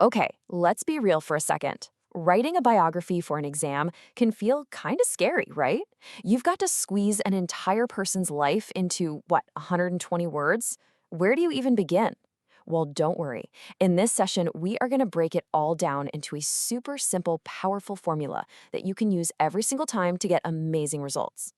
Okay, let's be real for a second. Writing a biography for an exam can feel kind of scary, right? You've got to squeeze an entire person's life into, 120 words? Where do you even begin? Well, don't worry. In this session, we are going to break it all down into a super simple, powerful formula that you can use every single time to get amazing results.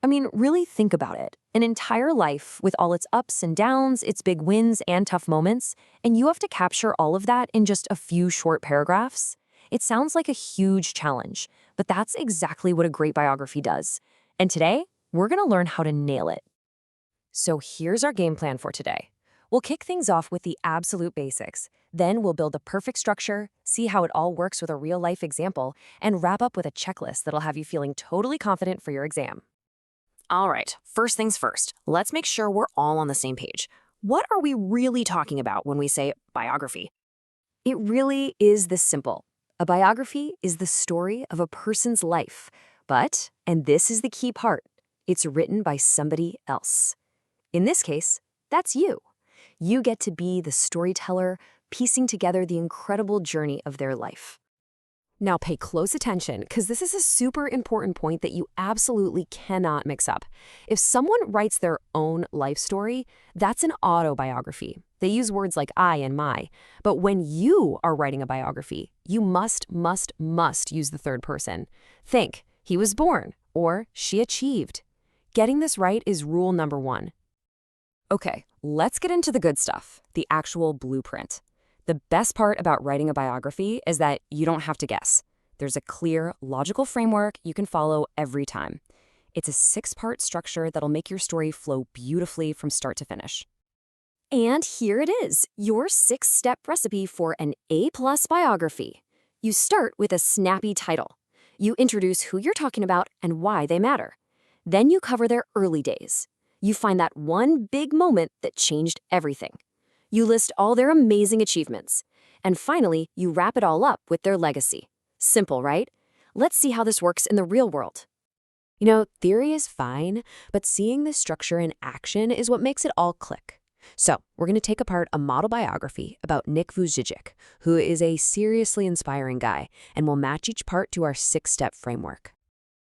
I mean, really think about it. An entire life with all its ups and downs, its big wins and tough moments, and you have to capture all of that in just a few short paragraphs. It sounds like a huge challenge, but that's exactly what a great biography does. And today, we're going to learn how to nail it. So here's our game plan for today. We'll kick things off with the absolute basics. Then we'll build the perfect structure, see how it all works with a real-life example, and wrap up with a checklist that'll have you feeling totally confident for your exam. All right, first things first, let's make sure we're all on the same page. What are we really talking about when we say biography? It really is this simple. A biography is the story of a person's life, but, and this is the key part, it's written by somebody else. In this case, that's you. You get to be the storyteller, piecing together the incredible journey of their life. Now pay close attention, because this is a super important point that you absolutely cannot mix up. If someone writes their own life story, that's an autobiography. They use words like I and my. But when you are writing a biography, you must use the third person. Think, he was born, or she achieved. Getting this right is rule number 1. Okay, let's get into the good stuff, the actual blueprint. The best part about writing a biography is that you don't have to guess. There's a clear, logical framework you can follow every time. It's a 6-part structure that'll make your story flow beautifully from start to finish. And here it is, your 6-step recipe for an A+ biography. You start with a snappy title. You introduce who you're talking about and why they matter. Then you cover their early days. You find that one big moment that changed everything. You list all their amazing achievements. And finally, you wrap it all up with their legacy. Simple, right? Let's see how this works in the real world. You know, theory is fine, but seeing this structure in action is what makes it all click. So, we're going to take apart a model biography about Nick Vujicic, who is a seriously inspiring guy, and we'll match each part to our 6-step framework.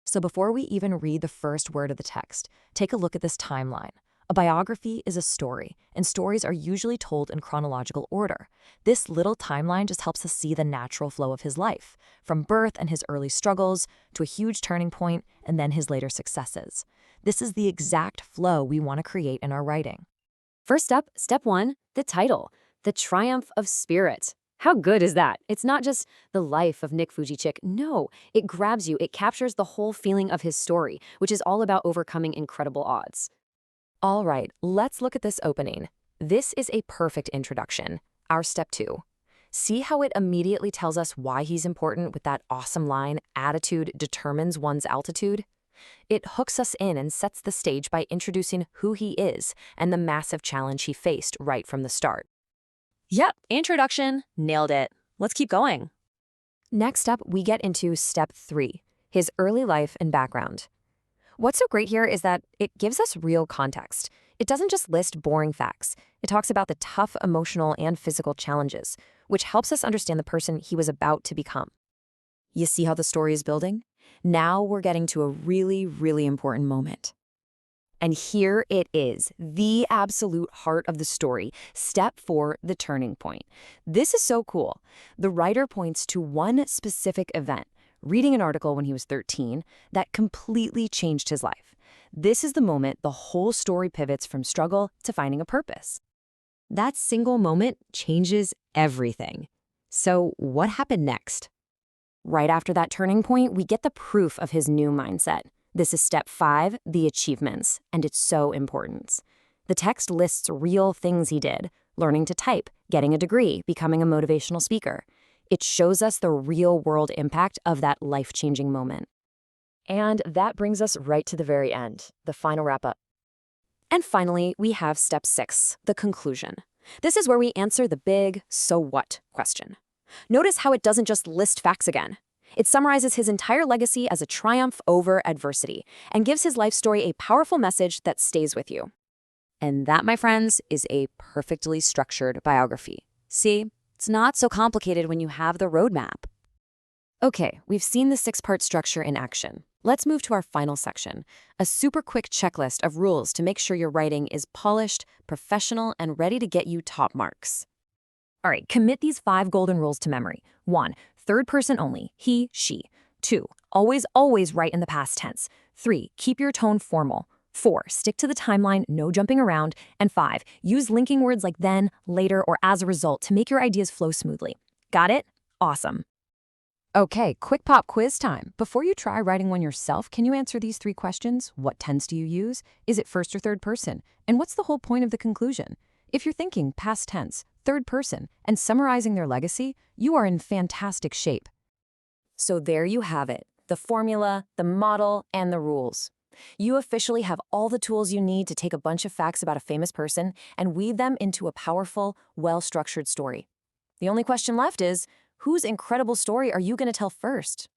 So before we even read the first word of the text, take a look at this timeline. A biography is a story, and stories are usually told in chronological order. This little timeline just helps us see the natural flow of his life, from birth and his early struggles to a huge turning point and then his later successes. This is the exact flow we want to create in our writing. First up, step 1, the title, The Triumph of Spirit. How good is that? It's not just the life of Nick Vujicic. No, it grabs you. It captures the whole feeling of his story, which is all about overcoming incredible odds. All right, let's look at this opening. This is a perfect introduction. Our step 2. See how it immediately tells us why he's important with that awesome line, attitude determines one's altitude? It hooks us in and sets the stage by introducing who he is and the massive challenge he faced right from the start. Yep, introduction, nailed it. Let's keep going. Next up, we get into step 3, his early life and background. What's so great here is that it gives us real context. It doesn't just list boring facts. It talks about the tough emotional and physical challenges, which helps us understand the person he was about to become. You see how the story is building? Now we're getting to a really important moment. And here it is, the absolute heart of the story, step 4, the turning point. This is so cool. The writer points to one specific event, reading an article when he was 13, that completely changed his life. This is the moment the whole story pivots from struggle to finding a purpose. That single moment changes everything. So what happened next? Right after that turning point, we get the proof of his new mindset. This is step 5, the achievements, and it's so important. The text lists real things he did, learning to type, getting a degree, becoming a motivational speaker. It shows us the real-world impact of that life-changing moment. And that brings us right to the very end, the final wrap-up. And finally, we have step 6, the conclusion. This is where we answer the big "so what" question. Notice how it doesn't just list facts again. It summarizes his entire legacy as a triumph over adversity and gives his life story a powerful message that stays with you. And that, my friends, is a perfectly structured biography. See, It's not so complicated when you have the roadmap. Okay, we've seen the 6-part structure in action. Let's move to our final section, a super quick checklist of rules to make sure your writing is polished, professional, and ready to get you top marks. All right, commit these 5 golden rules to memory. 1, third person only, he, she. 2, always write in the past tense. 3, keep your tone formal. 4, stick to the timeline, no jumping around. And 5, use linking words like then, later, or as a result to make your ideas flow smoothly. Got it? Awesome. Okay, quick pop quiz time. Before you try writing one yourself, can you answer these 3 questions? What tense do you use? Is it first or third person? And what's the whole point of the conclusion? If you're thinking past tense, third person, and summarizing their legacy, you are in fantastic shape. So there you have it, the formula, the model, and the rules. You officially have all the tools you need to take a bunch of facts about a famous person and weave them into a powerful, well-structured story. The only question left is, whose incredible story are you going to tell first?